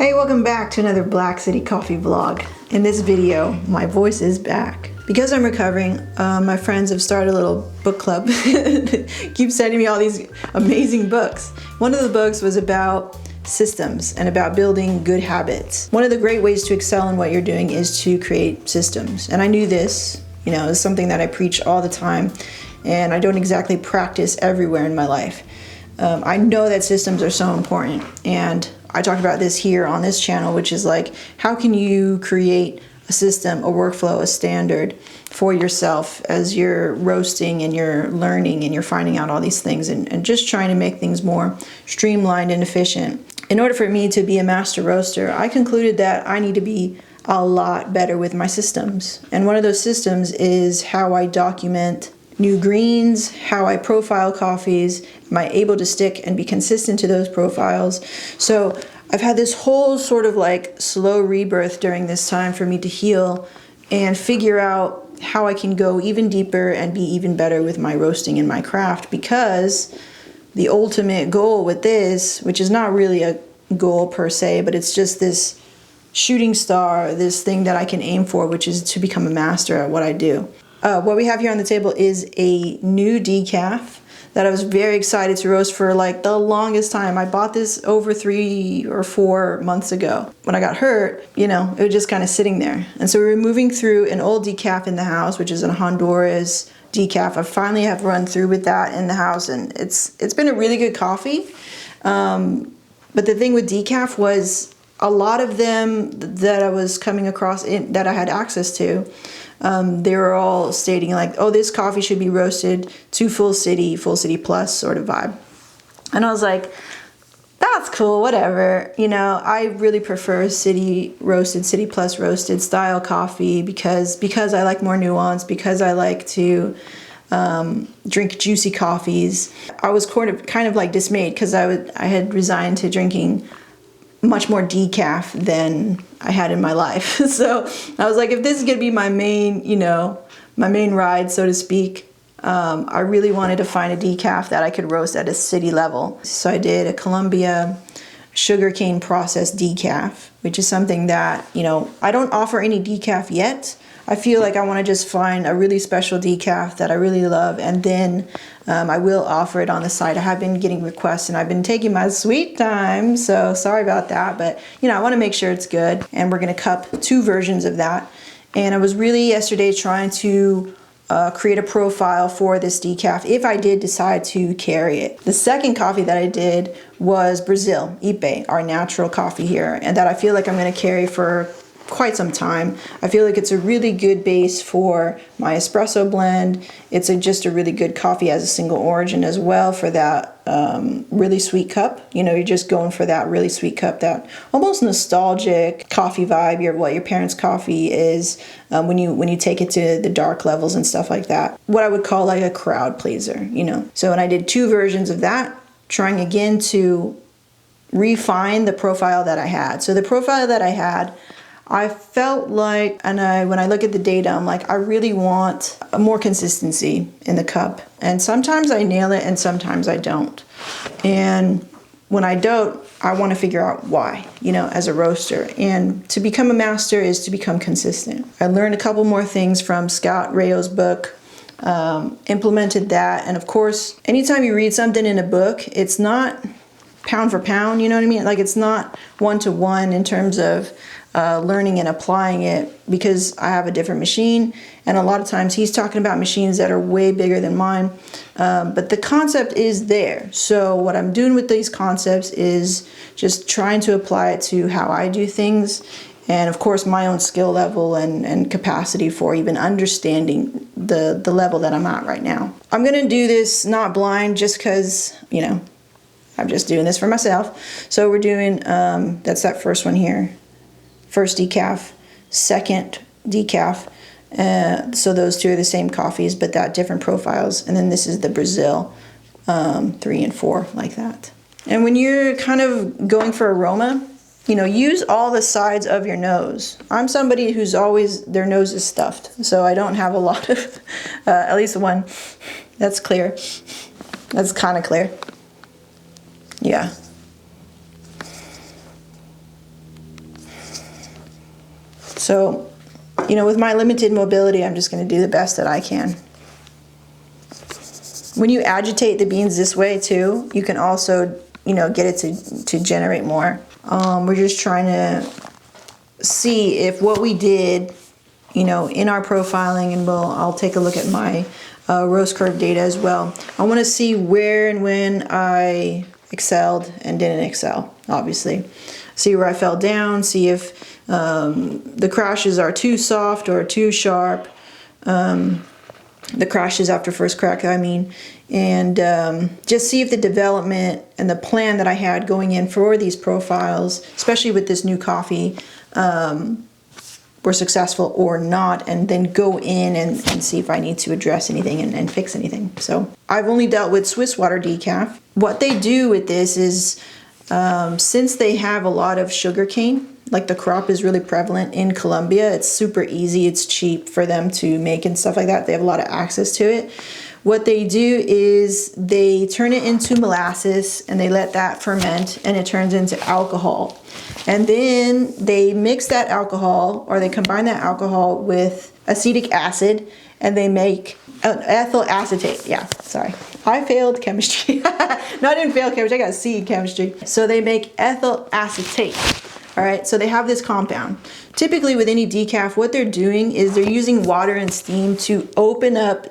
Hey, welcome back to another Black City coffee vlog. In this video, my voice is back. Because I'm recovering, my friends have started a little book club. Keep sending me all these amazing books. One of the books was about systems and about building good habits. One of the great ways to excel in what you're doing is to create systems. And I knew this, is something that I preach all the time, and I don't exactly practice everywhere in my life. I know that systems are so important, and I talked about this here on this channel, which is like, how can you create a system, a workflow, a standard for yourself as you're roasting and you're learning and you're finding out all these things and just trying to make things more streamlined and efficient. In order for me to be a master roaster, I concluded that I need to be a lot better with my systems. And one of those systems is how I document new greens, how I profile coffees, am I able to stick and be consistent to those profiles. So I've had this whole sort of like slow rebirth during this time for me to heal and figure out how I can go even deeper and be even better with my roasting and my craft, because the ultimate goal with this, which is not really a goal per se, but it's just this shooting star, this thing that I can aim for, which is to become a master at what I do. What we have here on the table is a new decaf that I was very excited to roast for like the longest time. I bought this over 3 or 4 months ago. When I got hurt, it was just kind of sitting there. And so we were moving through an old decaf in the house, which is a Honduras decaf. I finally have run through with that in the house, and it's been a really good coffee. But the thing with decaf was a lot of them that I was coming across that I had access to, they were all stating like, oh, this coffee should be roasted to full city plus sort of vibe. And I was like, that's cool, whatever. I really prefer city plus roasted style coffee because I like more nuance, because I like to drink juicy coffees. I was kind of like dismayed because I had resigned to drinking much more decaf than I had in my life. So I was like, if this is gonna be my main, my main ride, so to speak, I really wanted to find a decaf that I could roast at a city level. So I did a Colombia sugarcane processed decaf, which is something that, I don't offer any decaf yet. I feel like I want to just find a really special decaf that I really love, and then I will offer it on the side. I have been getting requests, and I've been taking my sweet time, so sorry about that, but I want to make sure it's good, and we're going to cup 2 versions of that. And I was really yesterday trying to create a profile for this decaf if I did decide to carry it. The second coffee that I did was Brazil, Ipe, our natural coffee here, and that I feel like I'm going to carry for quite some time. I feel like it's a really good base for my espresso blend. It's just a really good coffee as a single origin as well for that really sweet cup. You're just going for that really sweet cup, that almost nostalgic coffee vibe, what your parents' coffee is when you take it to the dark levels and stuff like that. What I would call like a crowd pleaser, So when I did 2 versions of that, trying again to refine the profile that I had. So the profile that I had, I felt like, when I look at the data, I'm like, I really want more consistency in the cup. And sometimes I nail it and sometimes I don't. And when I don't, I want to figure out why, as a roaster. And to become a master is to become consistent. I learned a couple more things from Scott Rayo's book, implemented that. And of course, anytime you read something in a book, it's not pound for pound, you know what I mean? Like, it's not 1-to-1 in terms of learning and applying it, because I have a different machine, and a lot of times he's talking about machines that are way bigger than mine, but the concept is there. So what I'm doing with these concepts is just trying to apply it to how I do things, and of course my own skill level and capacity for even understanding the level that I'm at right now. I'm gonna do this not blind, just because I'm just doing this for myself. So we're doing that's that first one here. First decaf, second decaf. So those 2 are the same coffees, but that different profiles. And then this is the Brazil, 3 and 4, like that. And when you're kind of going for aroma, use all the sides of your nose. I'm somebody who's always, their nose is stuffed. So I don't have a lot of, at least one. That's clear. That's kind of clear. Yeah. So, you know, with my limited mobility, I'm just going to do the best that I can. When you agitate the beans this way too, you can also, you know, get it to generate more. We're just trying to see if what we did, you know, in our profiling, and I'll take a look at my roast curve data as well. I want to see where and when I excelled and didn't excel, obviously. See where I fell down, see if the crashes are too soft or too sharp. The crashes after first crack, I mean, and just see if the development and the plan that I had going in for these profiles, especially with this new coffee, were successful or not, and then go in and see if I need to address anything and fix anything. So I've only dealt with Swiss water decaf. What they do with this is, since they have a lot of sugar cane, like the crop is really prevalent in Colombia, it's super easy, it's cheap for them to make and stuff like that. They have a lot of access to it. What they do is they turn it into molasses and they let that ferment and it turns into alcohol. And then they mix that alcohol, or they combine that alcohol with acetic acid, and they make ethyl acetate. Yeah, sorry. I failed chemistry. No, I didn't fail chemistry, I got C in chemistry. So they make ethyl acetate. All right, so they have this compound. Typically with any decaf, what they're doing is they're using water and steam to open up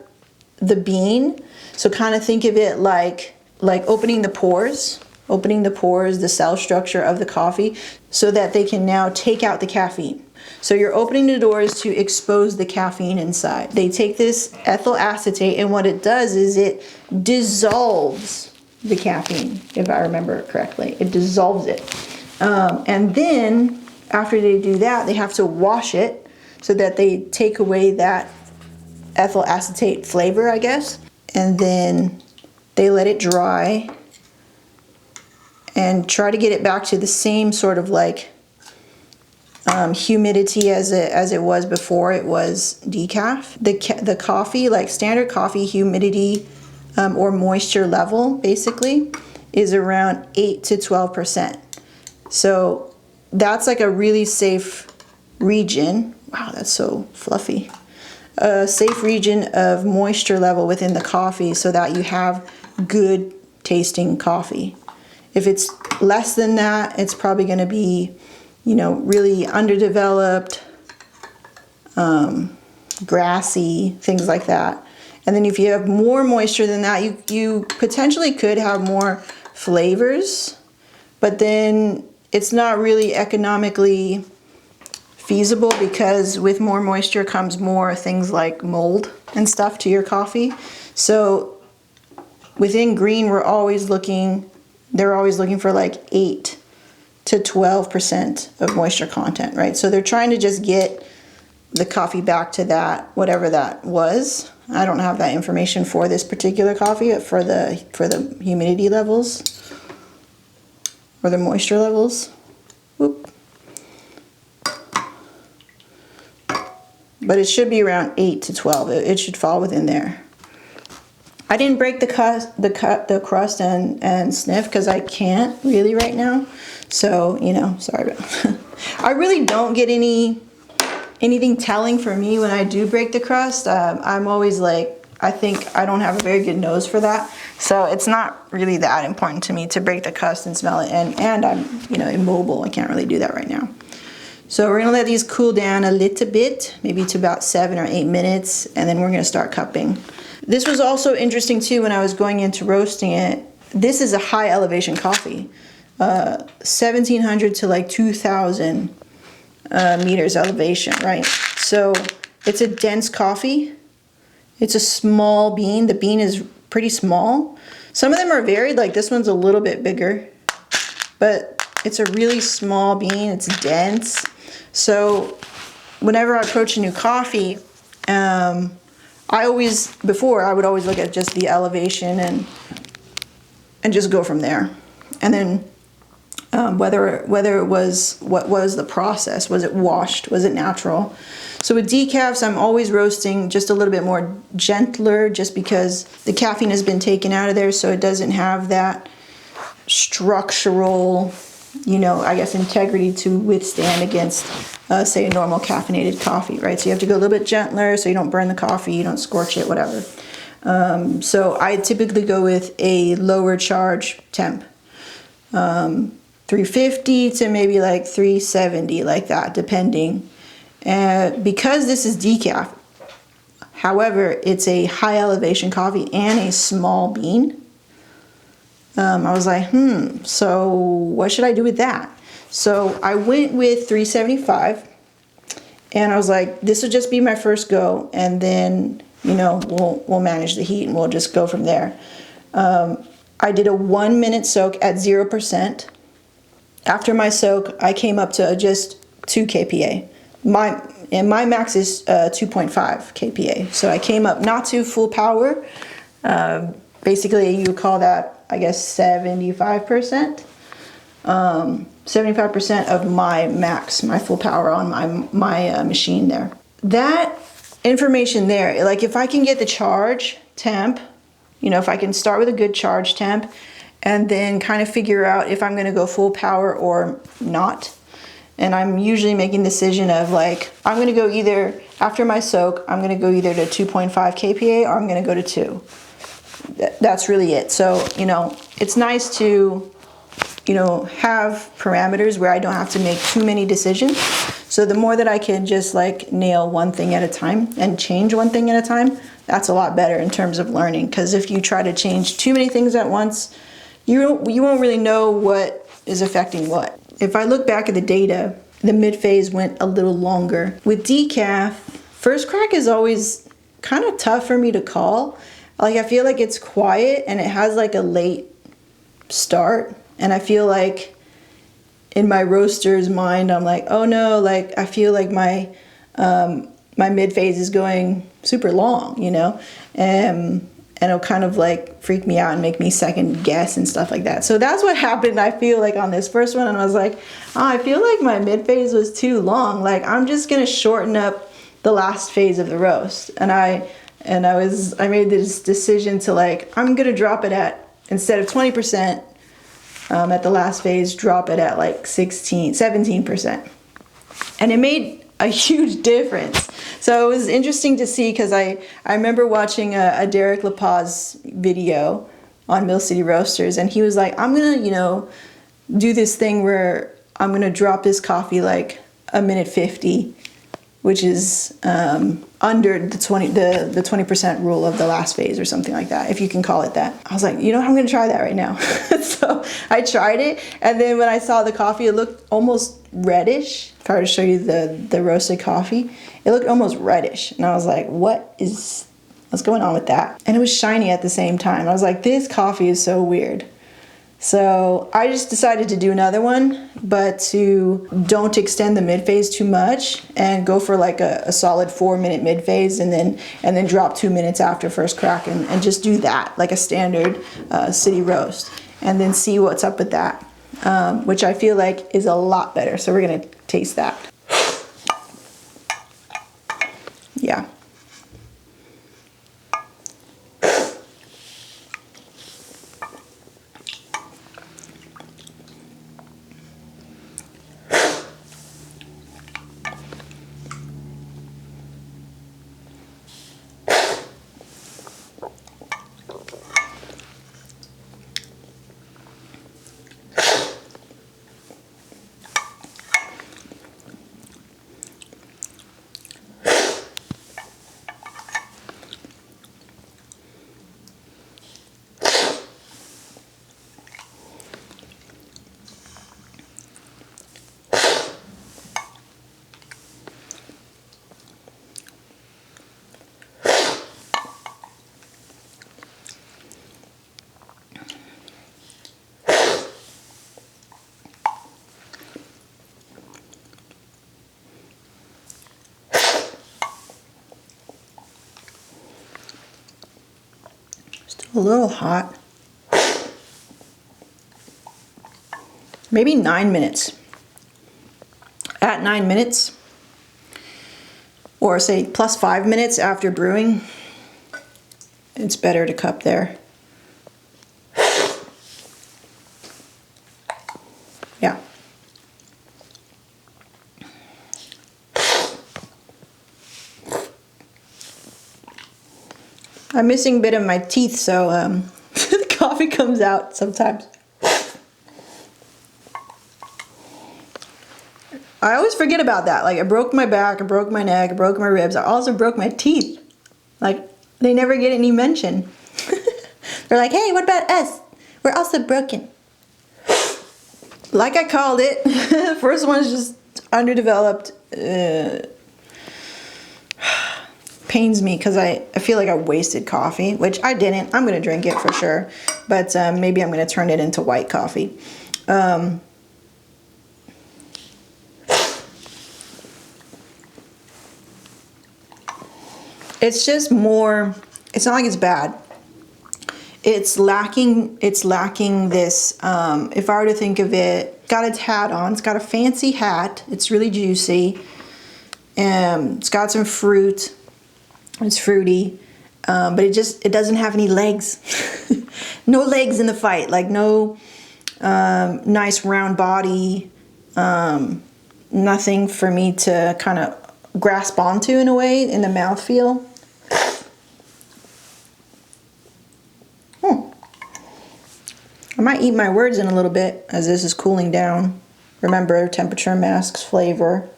the bean. So kind of think of it like opening the pores, the cell structure of the coffee, so that they can now take out the caffeine. So you're opening the doors to expose the caffeine inside. They take this ethyl acetate, and what it does is it dissolves the caffeine, if I remember correctly. It dissolves it. And then after they do that, they have to wash it so that they take away that ethyl acetate flavor, I guess. And then they let it dry and try to get it back to the same sort of like humidity as it was before it was decaf. The coffee, like standard coffee humidity or moisture level, basically, is around 8 to 12%. So that's like a really safe region. Wow, that's so fluffy. A safe region of moisture level within the coffee so that you have good tasting coffee. If it's less than that, it's probably going to be, you know, really underdeveloped, grassy, things like that. And then if you have more moisture than that, you potentially could have more flavors, but then it's not really economically feasible, because with more moisture comes more things like mold and stuff to your coffee. So within green, they're always looking for like 8 to 12% of moisture content, right? So they're trying to just get the coffee back to that, whatever that was. I don't have that information for this particular coffee, for the humidity levels or the moisture levels. Whoop. But it should be around 8 to 12. It should fall within there. I didn't break the crust and sniff because I can't really right now. So, you know, sorry about that. I really don't get anything telling for me when I do break the crust. I'm always like, I think I don't have a very good nose for that. So it's not really that important to me to break the crust and smell it. And I'm, you know, immobile. I can't really do that right now. So we're gonna let these cool down a little bit, maybe to about 7 or 8 minutes, and then we're gonna start cupping. This was also interesting too when I was going into roasting it. This is a high elevation coffee, 1,700 to like 2,000 meters elevation, right? So it's a dense coffee. It's a small bean. The bean is pretty small. Some of them are varied, like this one's a little bit bigger, but it's a really small bean. It's dense. So whenever I approach a new coffee, I would always look at just the elevation and just go from there. And then whether it was, what was the process? Was it washed? Was it natural? So with decafs, I'm always roasting just a little bit more gentler, just because the caffeine has been taken out of there, so it doesn't have that structural, you know, I guess integrity to withstand against say, a normal caffeinated coffee, right? So you have to go a little bit gentler so you don't burn the coffee, you don't scorch it, whatever. So I typically go with a lower charge temp, 350 to maybe like 370, like that, depending. Because this is decaf, however, it's a high elevation coffee and a small bean. I was like, so what should I do with that? So I went with 375, and I was like, this will just be my first go, and then, you know, we'll manage the heat and we'll just go from there. I did a 1 minute soak at 0%. After my soak, I came up to just 2 kPa. My max is 2.5 kPa. So I came up not to full power. Basically, you would call that, I guess, 75%. 75% of my max, my full power on my machine there. That information there, like if I can get the charge temp, you know, if I can start with a good charge temp and then kind of figure out if I'm going to go full power or not. And I'm usually making the decision of like, I'm going to go either, after my soak, I'm going to go either to 2.5 kPa or I'm going to go to 2. That's really it. So, you know, it's nice to, you know, have parameters where I don't have to make too many decisions. So the more that I can just like nail one thing at a time and change one thing at a time, that's a lot better in terms of learning. Because if you try to change too many things at once, you won't really know what is affecting what. If I look back at the data, the mid-phase went a little longer. With decaf, first crack is always kind of tough for me to call. Like I feel like it's quiet and it has like a late start. And I feel like in my roaster's mind, I'm like, oh no, like I feel like my mid-phase is going super long, you know? And it'll kind of like freak me out and make me second guess and stuff like that. So that's what happened, I feel like, on this first one. And I was like, oh, I feel like my mid-phase was too long. Like I'm just gonna shorten up the last phase of the roast. And I made this decision to like, I'm gonna drop it at, instead of 20%, at the last phase, drop it at like 17%. And it made a huge difference. So it was interesting to see, because I remember watching a Derek LaPaz video on Mill City Roasters, and he was like, I'm gonna, you know, do this thing where I'm gonna drop this coffee like a minute 50, which is under the 20% rule of the last phase or something like that, if you can call it that. I was like, you know, I'm gonna try that right now. So I tried it, and then when I saw the coffee, it looked almost reddish. If I were to show you the roasted coffee, it looked almost reddish. And I was like, what's going on with that? And it was shiny at the same time. I was like, this coffee is so weird. So I just decided to do another one, but to don't extend the mid-phase too much and go for like a solid 4-minute mid-phase, and then drop 2 minutes after first crack, and just do that like a standard city roast, and then see what's up with that, which I feel like is a lot better. So we're gonna taste that. Yeah. A little hot. Maybe 9 minutes. At 9 minutes, or say plus 5 minutes after brewing, it's better to cup there. Yeah. I'm missing a bit of my teeth, so the coffee comes out sometimes. I always forget about that. Like, I broke my back, I broke my neck, I broke my ribs. I also broke my teeth. Like, they never get any mention. They're like, hey, what about us? We're also broken. Like I called it, the first one is just underdeveloped. Pains me because I feel like I wasted coffee, which I didn't. I'm going to drink it for sure. But maybe I'm going to turn it into white coffee. It's just more, it's not like it's bad. It's lacking this, if I were to think of it, got its hat on, it's got a fancy hat, it's really juicy, it's got some fruit, it's fruity, but it doesn't have any legs. No legs in the fight, like no nice round body, nothing for me to kind of grasp onto in a way in the mouthfeel. I might eat my words in a little bit as this is cooling down. Remember, temperature masks flavor.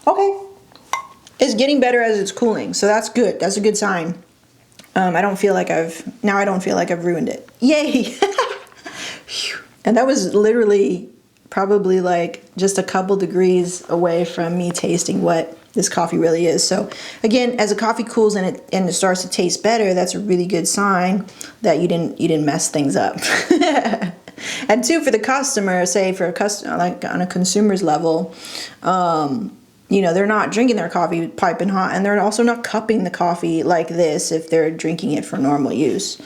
Okay. It's getting better as it's cooling, so that's good. That's a good sign. I don't feel like I've ruined it. Yay! And that was literally probably like just a couple degrees away from me tasting what this coffee really is. So again, as a coffee cools and it starts to taste better, that's a really good sign that you didn't mess things up. And two, for the customer, say for a customer, like on a consumer's level, you know, they're not drinking their coffee piping hot, and they're also not cupping the coffee like this if they're drinking it for normal use.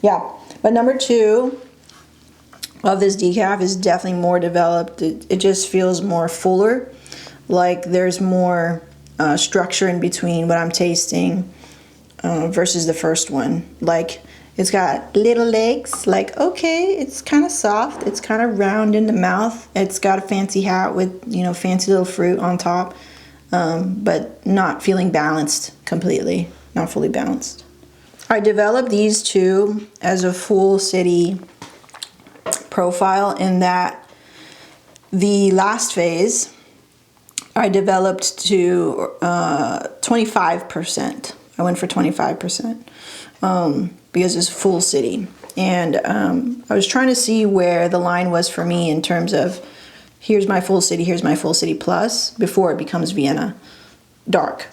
Yeah, but number two of this decaf is definitely more developed. It just feels more fuller, like there's more structure in between what I'm tasting versus the first one. Like, it's got little legs, like, okay, it's kind of soft, it's kind of round in the mouth, it's got a fancy hat with, you know, fancy little fruit on top, but not feeling balanced completely, not fully balanced. I developed these two as a full city profile in that the last phase I developed to 25%. I went for 25% because it's full city. And I was trying to see where the line was for me in terms of here's my full city plus before it becomes Vienna dark.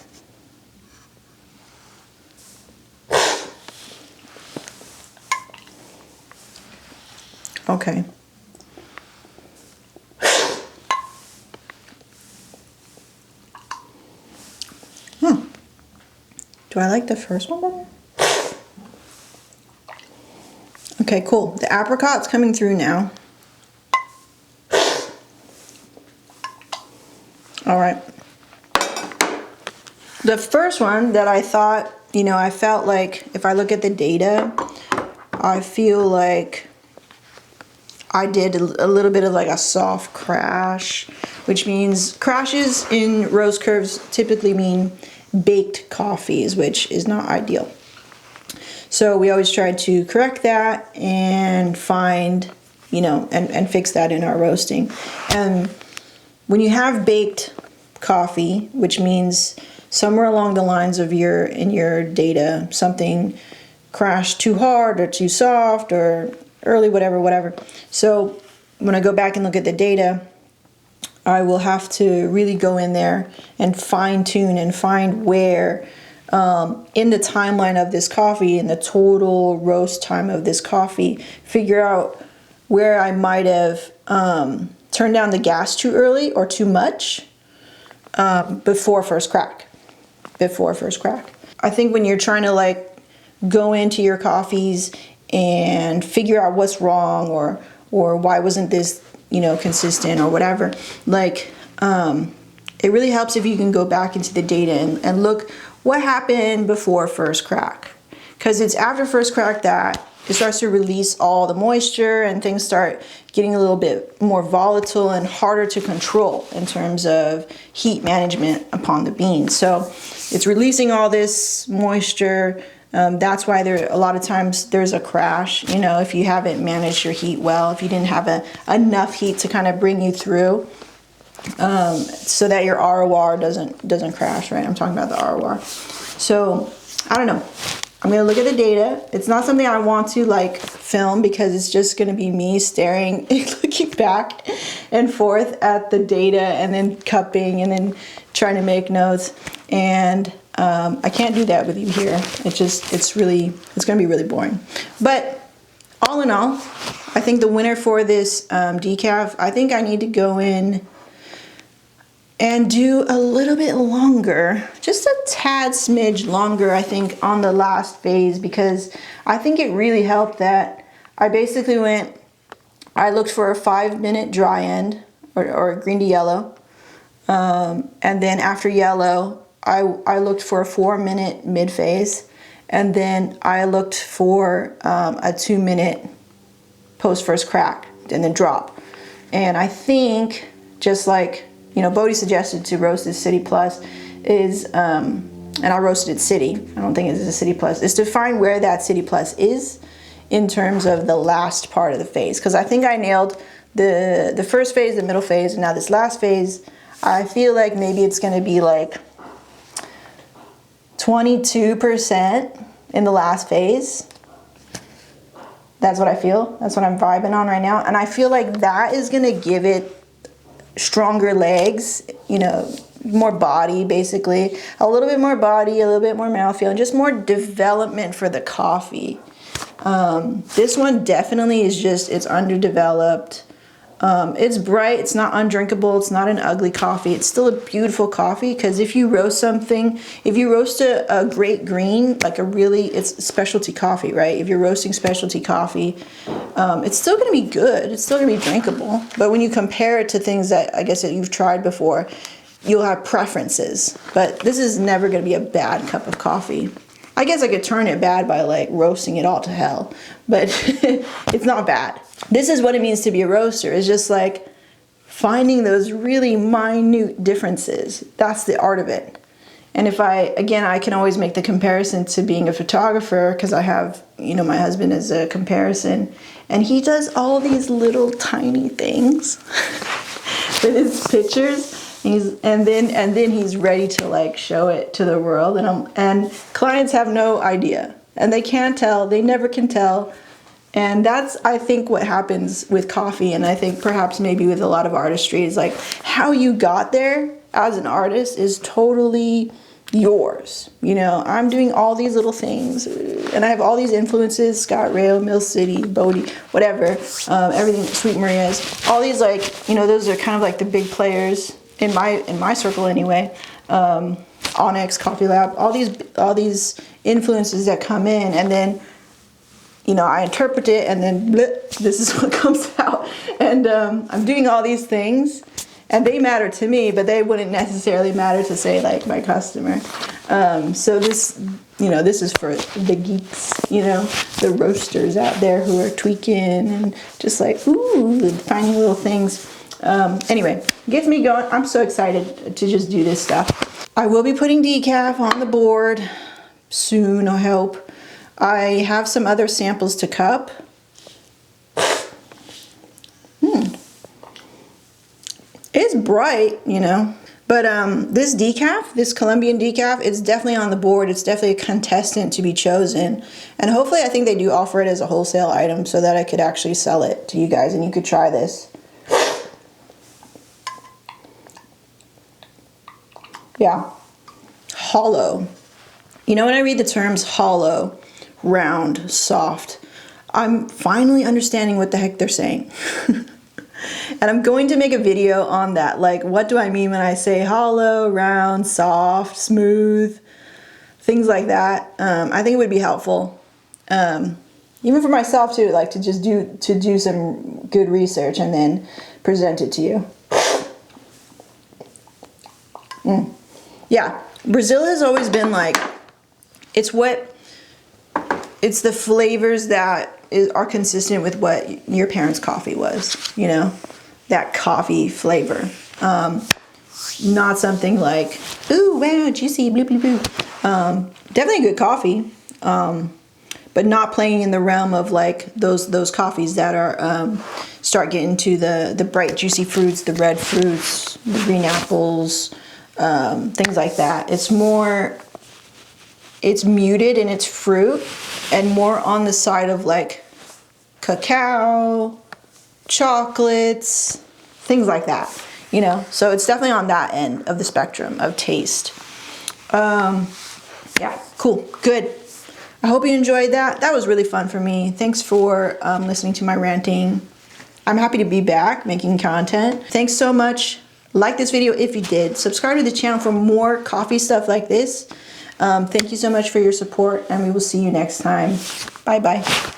Okay. Do I like the first one better? Okay, cool. The apricot's coming through now. All right. The first one that I thought, you know, I felt like if I look at the data, I feel like I did a little bit of like a soft crash, which means crashes in roast curves typically mean baked coffees, which is not ideal. So we always try to correct that and find, you know, and fix that in our roasting. And when you have baked coffee, which means somewhere along the lines of in your data, something crashed too hard or too soft or early, whatever. So when I go back and look at the data, I will have to really go in there and fine tune and find where in the timeline of this coffee, in the total roast time of this coffee, figure out where I might have turned down the gas too early or too much before first crack. I think when you're trying to like go into your coffees and figure out what's wrong or why wasn't this, you know, consistent or whatever, like it really helps if you can go back into the data and look what happened before first crack, because it's after first crack that it starts to release all the moisture, and things start getting a little bit more volatile and harder to control in terms of heat management upon the beans. So it's releasing all this moisture. That's why a lot of times there's a crash, you know, if you haven't managed your heat well, if you didn't have enough heat to kind of bring you through, so that your ROR doesn't crash, right? I'm talking about the ROR. So I don't know. I'm gonna look at the data. It's not something I want to like film, because it's just gonna be me staring, looking back and forth at the data, and then cupping, and then trying to make notes. And I can't do that with you here. It's gonna be really boring. But all in all, I think the winner for this decaf, I think I need to go in and do a little bit longer, just a tad smidge longer, I think, on the last phase, because I think it really helped that I basically I looked for a 5-minute dry end, or green to yellow, and then after yellow, I looked for a 4-minute mid phase, and then I looked for a 2-minute post first crack, and then drop. And I think, just like, you know, Bodhi suggested to roast this City Plus is, and I roasted it City, I don't think it's a City Plus, is to find where that City Plus is in terms of the last part of the phase. Because I think I nailed the first phase, the middle phase, and now this last phase, I feel like maybe it's gonna be like 22% in the last phase. That's what I feel. That's what I'm vibing on right now. And I feel like that is gonna give it stronger legs, you know, more body, basically. A little bit more body, a little bit more mouthfeel, and just more development for the coffee. This one definitely is just, it's underdeveloped. It's bright, it's not undrinkable, it's not an ugly coffee. It's still a beautiful coffee, because if you roast something, if you roast a great green, like it's specialty coffee, right? If you're roasting specialty coffee, it's still gonna be good, it's still gonna be drinkable. But when you compare it to things that I guess that you've tried before, you'll have preferences. But this is never gonna be a bad cup of coffee. I guess I could turn it bad by like roasting it all to hell, but it's not bad. This is what it means to be a roaster. It's just like finding those really minute differences. That's the art of it. And if I can always make the comparison to being a photographer, because I have, you know, my husband as a comparison, and he does all these little tiny things with his pictures. And then he's ready to like show it to the world, and clients have no idea, and they can't tell, they never can tell. And that's, I think, what happens with coffee, and I think perhaps maybe with a lot of artistry, is like how you got there as an artist is totally yours. You know, I'm doing all these little things, and I have all these influences: Scott Rail, Mill City, Bodhi, whatever, everything, Sweet Maria's, all these, like, you know, those are kind of like the big players in my circle anyway. Onyx, Coffee Lab, all these influences that come in, and then, you know, I interpret it, and then blip, this is what comes out. And I'm doing all these things, and they matter to me, but they wouldn't necessarily matter to, say, like, my customer. So this, you know, this is for the geeks, you know, the roasters out there who are tweaking and just like, ooh, finding little things. Anyway, gets me going. I'm so excited to just do this stuff. I will be putting decaf on the board soon, I hope. I have some other samples to cup. It's bright, you know, but this decaf, this Colombian decaf, it's definitely on the board. It's definitely a contestant to be chosen, and hopefully, I think they do offer it as a wholesale item so that I could actually sell it to you guys and you could try this. Yeah, hollow. You know, when I read the terms hollow, round, soft, I'm finally understanding what the heck they're saying. And I'm going to make a video on that. Like, what do I mean when I say hollow, round, soft, smooth, things like that. I think it would be helpful, even for myself too, like to just do some good research and then present it to you. Yeah, Brazil has always been like, it's what it's the flavors that are consistent with what your parents' coffee was, you know, that coffee flavor. Not something like, ooh, wow, juicy, blue, blue, blue. Definitely good coffee, but not playing in the realm of like those coffees that are start getting to the bright, juicy fruits, the red fruits, the green apples, things like that. It's muted in its fruit and more on the side of like cacao, chocolates, things like that, you know? So it's definitely on that end of the spectrum of taste. Yeah, cool, good. I hope you enjoyed that. That was really fun for me. Thanks for listening to my ranting. I'm happy to be back making content. Thanks so much. Like this video if you did. Subscribe to the channel for more coffee stuff like this. Thank you so much for your support, and we will see you next time. Bye-bye.